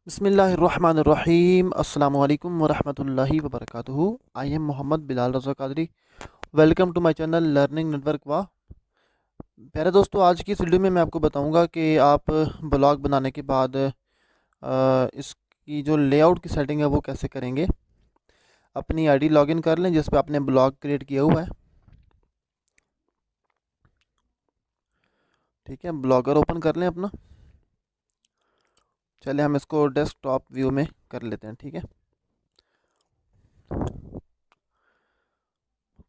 बिस्मिल्लाहिर्रहमानिर्रहीम अस्सलामु अलैकुम वरहमतुल्लाहि वबरकातुहू। I am Muhammad Bilal Raza Qadri. Welcome to my channel learning network वा। प्यारे दोस्तों, आज की इस वीडियो में मैं आपको बताऊंगा कि आप ब्लॉग बनाने के बाद इसकी जो लेआउट की सेटिंग है वो कैसे करेंगे। अपनी आईडी लॉगिन कर लें जिस पे आपने ब्लॉग क्रिएट किया हुआ है। ठीक है, ब्लॉगर ओपन कर लें अपना। चलिए हम इसको डेस्कटॉप व्यू में कर लेते हैं। ठीक है,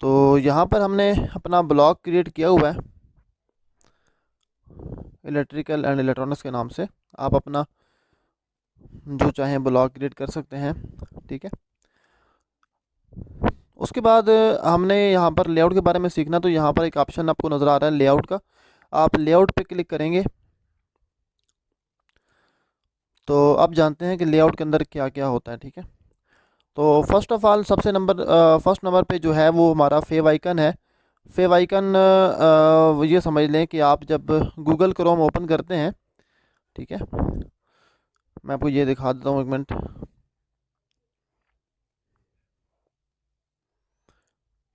तो यहाँ पर हमने अपना ब्लॉग क्रिएट किया हुआ है इलेक्ट्रिकल एंड इलेक्ट्रॉनिक्स के नाम से। आप अपना जो चाहें ब्लॉग क्रिएट कर सकते हैं। ठीक है, उसके बाद हमने यहाँ पर लेआउट के बारे में सीखना। तो यहाँ पर एक ऑप्शन आपको नज़र आ रहा है लेआउट का। आप लेआउट पे क्लिक करेंगे तो आप जानते हैं कि लेआउट के अंदर क्या क्या होता है। ठीक है, तो first of all first number पे जो है वो हमारा फेव आइकन है। फेव आइकन ये समझ लें कि आप जब गूगल क्रोम ओपन करते हैं, ठीक है, मैं आपको ये दिखा देता हूँ, एक मिनट।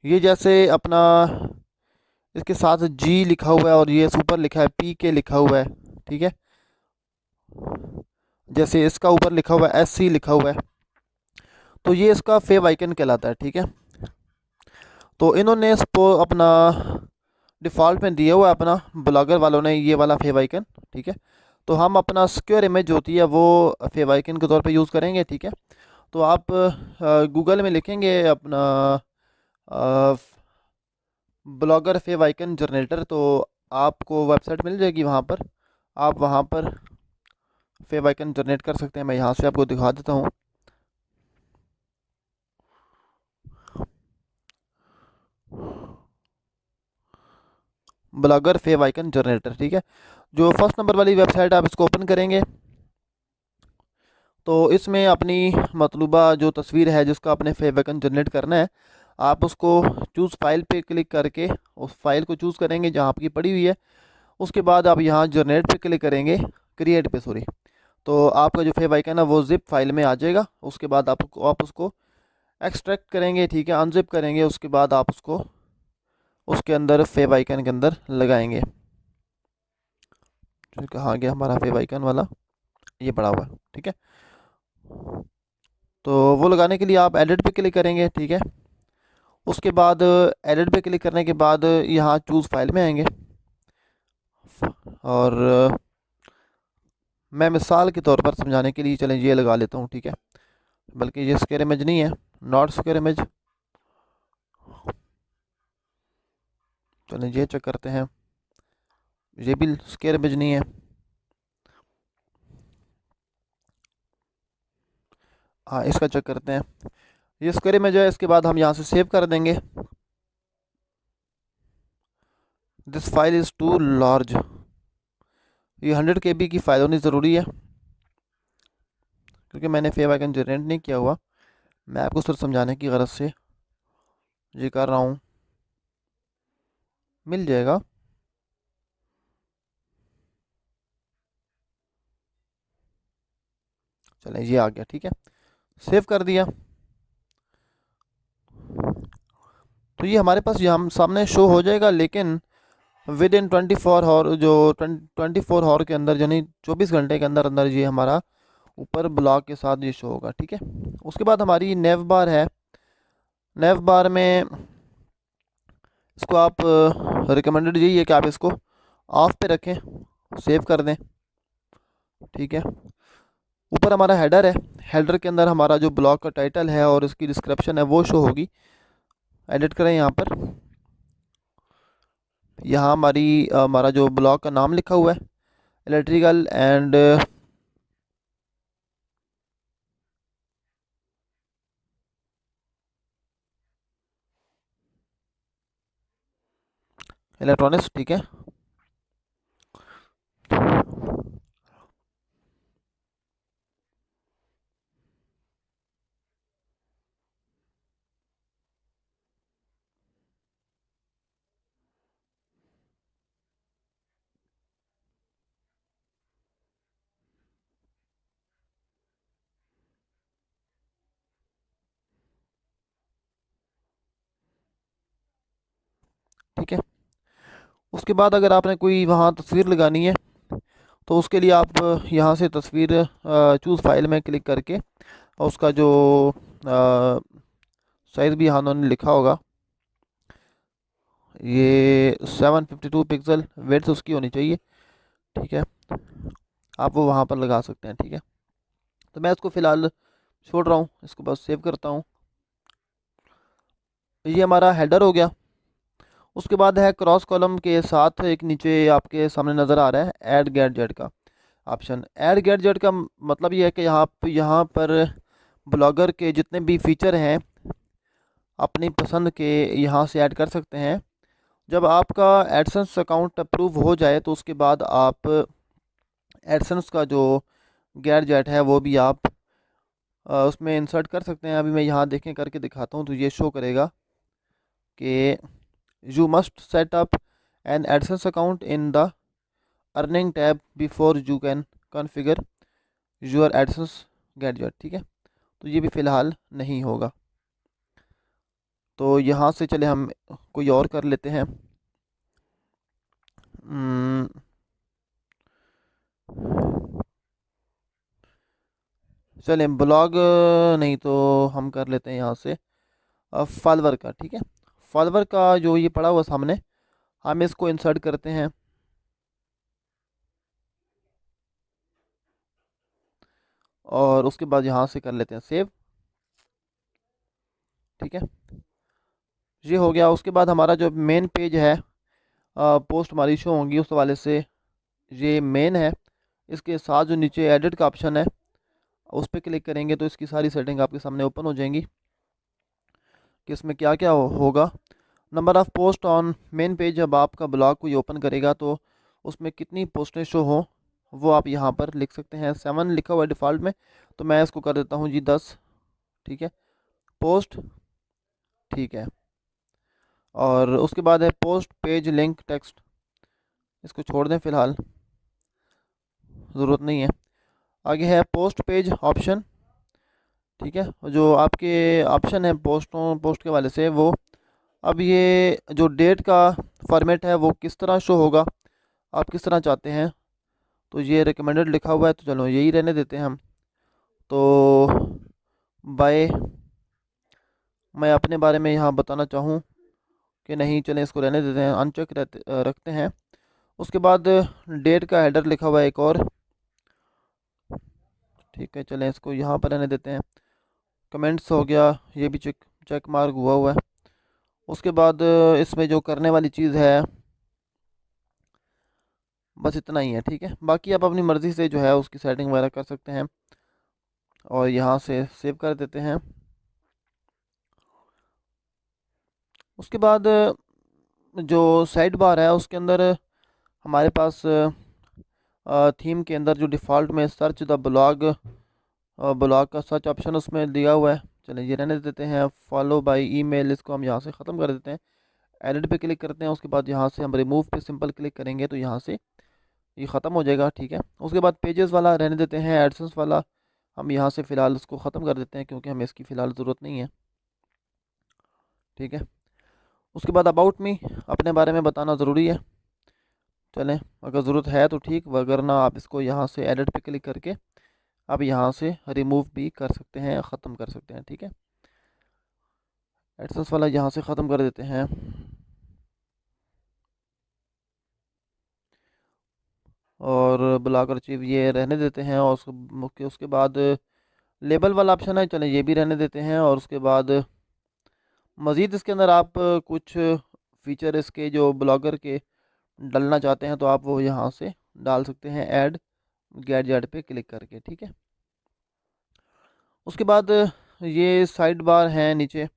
ये जैसे अपना इसके साथ जी लिखा हुआ है और ये ऊपर लिखा है पी के लिखा हुआ है। ठीक है, जैसे इसका ऊपर लिखा हुआ है एस सी लिखा हुआ है, तो ये इसका फेव आइकन कहलाता है। ठीक है, तो इन्होंने इसको अपना डिफ़ॉल्ट में दिया हुआ है, अपना ब्लॉगर वालों ने ये वाला फेव आइकन। ठीक है, तो हम अपना सिक्योर इमेज जो होती है वो फेव आइकन के तौर पे यूज़ करेंगे। ठीक है, तो आप गूगल में लिखेंगे अपना ब्लॉगर फेव आइकन जनरेटर, तो आपको वेबसाइट मिल जाएगी। वहाँ पर आप वहाँ पर फेव आइकन जनरेट कर सकते हैं। मैं यहाँ से आपको दिखा देता हूँ। Blogger favicon generator. ठीक है, जो फर्स्ट नंबर वाली वेबसाइट आप इसको ओपन करेंगे तो इसमें अपनी मतलूबा जो तस्वीर है जिसका आपने फेव आइकन जनरेट करना है, आप उसको चूज़ फाइल पे क्लिक करके उस फाइल को चूज़ करेंगे जहाँ आपकी पड़ी हुई है। उसके बाद आप यहाँ जनरेट पे क्लिक करेंगे, क्रिएट पे सॉरी, तो आपका जो फेव आइकन है वो जिप फाइल में आ जाएगा। उसके बाद आप उसको एक्सट्रैक्ट करेंगे। ठीक है, अनजिप करेंगे, उसके बाद आप उसको उसके अंदर फेव आइकन के अंदर लगाएंगे। जो कहाँ गया हमारा फेव आइकन वाला, ये पड़ा हुआ है। ठीक है, तो वो लगाने के लिए आप एडिट पे क्लिक करेंगे। ठीक है, उसके बाद एडिट पे क्लिक करने के बाद यहाँ चूज़ फाइल में आएंगे और मैं मिसाल के तौर पर समझाने के लिए चलें ये लगा लेता हूँ। ठीक है, बल्कि ये स्क्वायर इमेज नहीं है, नॉट स्क्वायर इमेज। चलें ये चेक करते हैं, ये भी स्क्वायर इमेज नहीं है। हाँ, इसका चेक करते हैं, ये स्क्वायर इमेज है। इसके बाद हम यहाँ से सेव कर देंगे। This file is too large, ये 100 KB की फ़ाइल होनी ज़रूरी है क्योंकि मैंने फेव आइकन जनरेट नहीं किया हुआ। मैं आपको सिर्फ समझाने की गरज से ये कर रहा हूँ। मिल जाएगा। चलें ये आ गया। ठीक है, सेव कर दिया तो ये हमारे पास यहाँ सामने शो हो जाएगा, लेकिन विद इन 24 आवर, जो 24 आवर के अंदर, यानी 24 घंटे के अंदर अंदर ये हमारा ऊपर ब्लॉक के साथ ये शो होगा। ठीक है, उसके बाद हमारी नेव बार है। नेव बार में इसको आप रिकमेंडेड यही है कि आप इसको ऑफ पे रखें, सेव कर दें। ठीक है, ऊपर हमारा हेडर है। हेडर के अंदर हमारा जो ब्लॉग का टाइटल है और इसकी डिस्क्रिप्शन है वो शो होगी। एडिट करें यहाँ पर, यहाँ हमारा जो ब्लॉग का नाम लिखा हुआ है इलेक्ट्रिकल एंड इलेक्ट्रॉनिक्स। ठीक है, ठीक है। उसके बाद अगर आपने कोई वहाँ तस्वीर लगानी है तो उसके लिए आप यहाँ से तस्वीर चूज़ फाइल में क्लिक करके और उसका जो साइज़ भी यहाँ उन्होंने लिखा होगा, ये 752 पिक्सल विड्थ उसकी होनी चाहिए। ठीक है, आप वो वहाँ पर लगा सकते हैं। ठीक है, तो मैं इसको फ़िलहाल छोड़ रहा हूँ, इसको बस सेव करता हूँ। ये हमारा हेडर हो गया। उसके बाद है क्रॉस कॉलम के साथ एक नीचे आपके सामने नज़र आ रहा है ऐड गैडजेट का ऑप्शन। ऐड गैडजेट का मतलब ये है कि यहाँ पर ब्लॉगर के जितने भी फीचर हैं अपनी पसंद के यहाँ से ऐड कर सकते हैं। जब आपका एडसेंस अकाउंट अप्रूव हो जाए तो उसके बाद आप एडसेंस का जो गैडजेट है वो भी आप उसमें इंसर्ट कर सकते हैं। अभी मैं यहाँ देखें करके दिखाता हूँ तो ये शो करेगा कि you must set up an AdSense account in the earning tab before you can configure your AdSense gadget. ठीक है, तो ये भी फ़िलहाल नहीं होगा। तो यहाँ से चले हम कोई और कर लेते हैं। हम्म, चलें ब्लॉग नहीं तो हम कर लेते हैं यहाँ से फॉलोवर का। ठीक है, फॉलोवर का जो ये पड़ा हुआ सामने, हम इसको इंसर्ट करते हैं। और उसके बाद यहाँ से कर लेते हैं सेव। ठीक है, ये हो गया। उसके बाद हमारा जो मेन पेज है, पोस्ट हमारी शो होंगी उस वाले से ये मेन है। इसके साथ जो नीचे एडिट का ऑप्शन है उस पर क्लिक करेंगे तो इसकी सारी सेटिंग आपके सामने ओपन हो जाएंगी कि इसमें क्या क्या होगा। Number of post on main page, जब आपका ब्लॉग कोई ओपन करेगा तो उसमें कितनी पोस्टें शो हो वो आप यहाँ पर लिख सकते हैं। 7 लिखा हुआ है डिफ़ॉल्ट में, तो मैं इसको कर देता हूँ जी 10। ठीक है, पोस्ट। ठीक है, और उसके बाद है पोस्ट पेज लिंक टेक्स्ट, इसको छोड़ दें फ़िलहाल, ज़रूरत नहीं है। आगे है पोस्ट पेज ऑप्शन। ठीक है, जो आपके ऑप्शन है पोस्ट के वाले से वो, अब ये जो डेट का फॉर्मेट है वो किस तरह शो होगा, आप किस तरह चाहते हैं। तो ये रिकमेंडेड लिखा हुआ है तो चलो यही रहने देते हैं हम। तो बाय, मैं अपने बारे में यहाँ बताना चाहूँ कि नहीं, चलें इसको रहने देते हैं, अनचेक रखते हैं। उसके बाद डेट का हेडर लिखा हुआ है एक और। ठीक है, चलें इसको यहाँ पर रहने देते हैं। कमेंट्स हो गया, ये भी चेक चेक मार्क हुआ है। उसके बाद इसमें जो करने वाली चीज़ है बस इतना ही है। ठीक है, बाकी आप अपनी मर्ज़ी से जो है उसकी सेटिंग वगैरह कर सकते हैं और यहाँ से सेव कर देते हैं। उसके बाद जो साइड बार है उसके अंदर हमारे पास थीम के अंदर जो डिफ़ॉल्ट में सर्च द ब्लॉग, ब्लॉग का सर्च ऑप्शन उसमें दिया हुआ है। चलिए ये रहने देते हैं। फॉलो बाय ईमेल, इसको हम यहाँ से ख़त्म कर देते हैं। एडिट पे क्लिक करते हैं, उसके बाद यहाँ से हम रिमूव पे सिंपल क्लिक करेंगे तो यहाँ से ये ख़त्म हो जाएगा। ठीक है, उसके बाद पेजेस वाला रहने देते हैं। एडसेंस वाला हम यहाँ से फ़िलहाल उसको ख़त्म कर देते हैं क्योंकि हमें इसकी फ़िलहाल ज़रूरत नहीं है। ठीक है, उसके बाद अबाउट मी, अपने बारे में बताना ज़रूरी है। चलें, अगर ज़रूरत है तो ठीक, वगरना आप इसको यहाँ से एडिट पे क्लिक करके आप यहाँ से रिमूव भी कर सकते हैं, ख़त्म कर सकते हैं। ठीक है, एडसेंस वाला यहाँ से ख़त्म कर देते हैं। और ब्लॉक अचीव ये रहने देते हैं। और उसके बाद लेबल वाला ऑप्शन है, चलें ये भी रहने देते हैं। और उसके बाद मज़ीद इसके अंदर आप कुछ फ़ीचर इसके जो ब्लॉगर के डालना चाहते हैं तो आप वो यहाँ से डाल सकते हैं ऐड गैडजेट पे क्लिक करके। ठीक है, उसके बाद ये साइड बार हैं नीचे,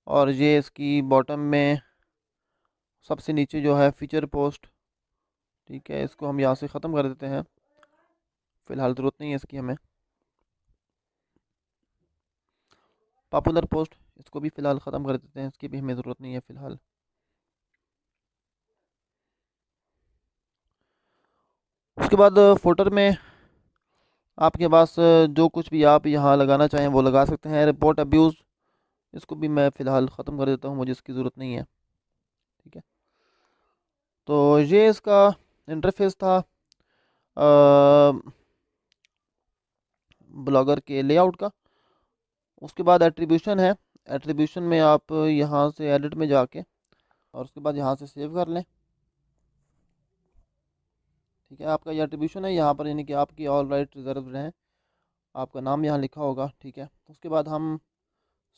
और ये इसकी बॉटम में सबसे नीचे जो है फीचर पोस्ट। ठीक है, इसको हम यहाँ से ख़त्म कर देते हैं, फ़िलहाल ज़रूरत नहीं है इसकी हमें। पॉपुलर पोस्ट, इसको भी फ़िलहाल ख़त्म कर देते हैं, इसकी भी हमें ज़रूरत नहीं है फ़िलहाल। उसके बाद फोल्डर में आपके पास जो कुछ भी आप यहाँ लगाना चाहें वो लगा सकते हैं। रिपोर्ट अब्यूज़, इसको भी मैं फ़िलहाल ख़त्म कर देता हूँ, मुझे इसकी ज़रूरत नहीं है। ठीक है, तो ये इसका इंटरफेस था ब्लॉगर के लेआउट का। उसके बाद एट्रीब्यूशन है। एट्रीब्यूशन में आप यहाँ से एडिट में जाके और उसके बाद यहाँ से सेव कर लें। ठीक है, आपका ये एट्रीब्यूशन है यहाँ पर, यानी कि आपकी ऑल राइट रिजर्व हैं, आपका नाम यहाँ लिखा होगा। ठीक है, उसके बाद हम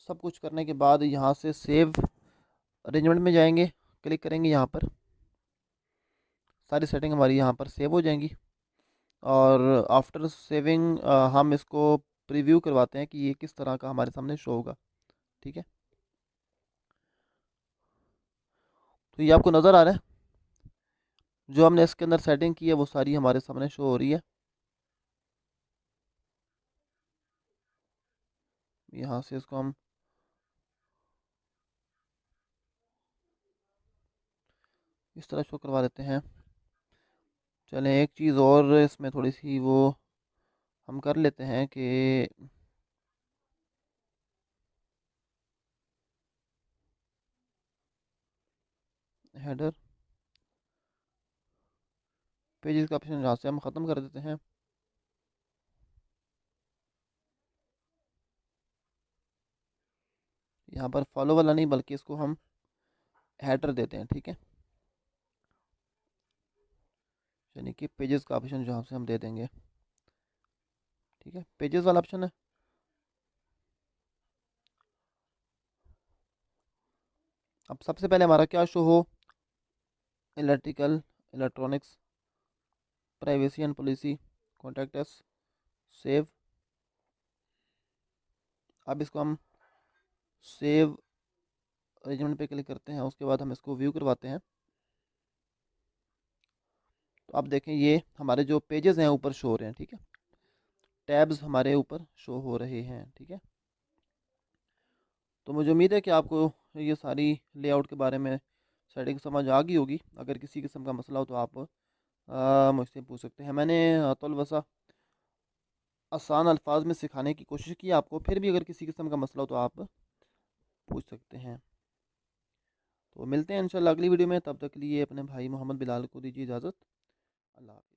सब कुछ करने के बाद यहाँ से सेव अरेंजमेंट में जाएंगे, क्लिक करेंगे यहाँ पर, सारी सेटिंग हमारी यहाँ पर सेव हो जाएंगी। और आफ्टर सेविंग हम इसको प्रीव्यू करवाते हैं कि ये किस तरह का हमारे सामने शो होगा। ठीक है, तो ये आपको नज़र आ रहा है, जो हमने इसके अंदर सेटिंग की है वो सारी हमारे सामने शो हो रही है। यहाँ से इसको हम इस तरह शो करवा देते हैं। चलें, एक चीज़ और इसमें थोड़ी सी वो हम कर लेते हैं कि हेडर पेजेस का ऑप्शन यहाँ से हम ख़त्म कर देते हैं। यहाँ पर फॉलो वाला नहीं, बल्कि इसको हम हेडर देते हैं। ठीक है, यानी कि पेजेस का ऑप्शन जहाँ से हम दे देंगे। ठीक है, पेजेस वाला ऑप्शन है। अब सबसे पहले हमारा क्या शो हो, electronics, privacy and policy, contact us, save. अब इसको हम सेव अरेंजमेंट पे क्लिक करते हैं, उसके बाद हम इसको व्यू करवाते हैं। तो आप देखें ये हमारे जो पेजेस हैं ऊपर शो हो रहे हैं। ठीक है, टैब्स हमारे ऊपर शो हो रहे हैं। ठीक है, तो मुझे उम्मीद है कि आपको ये सारी लेआउट के बारे में सेटिंग समझ आ गई होगी। अगर किसी किस्म का मसला हो तो आप मुझसे पूछ सकते हैं। मैंने तौल आसान अल्फाज में सिखाने की कोशिश की आपको, फिर भी अगर किसी किस्म का मसला हो तो आप पूछ सकते हैं। तो मिलते हैं इंशाल्लाह अगली वीडियो में, तब तक के लिए अपने भाई मोहम्मद बिलाल को दीजिए इजाज़त। अल्लाह हाफ़िज़।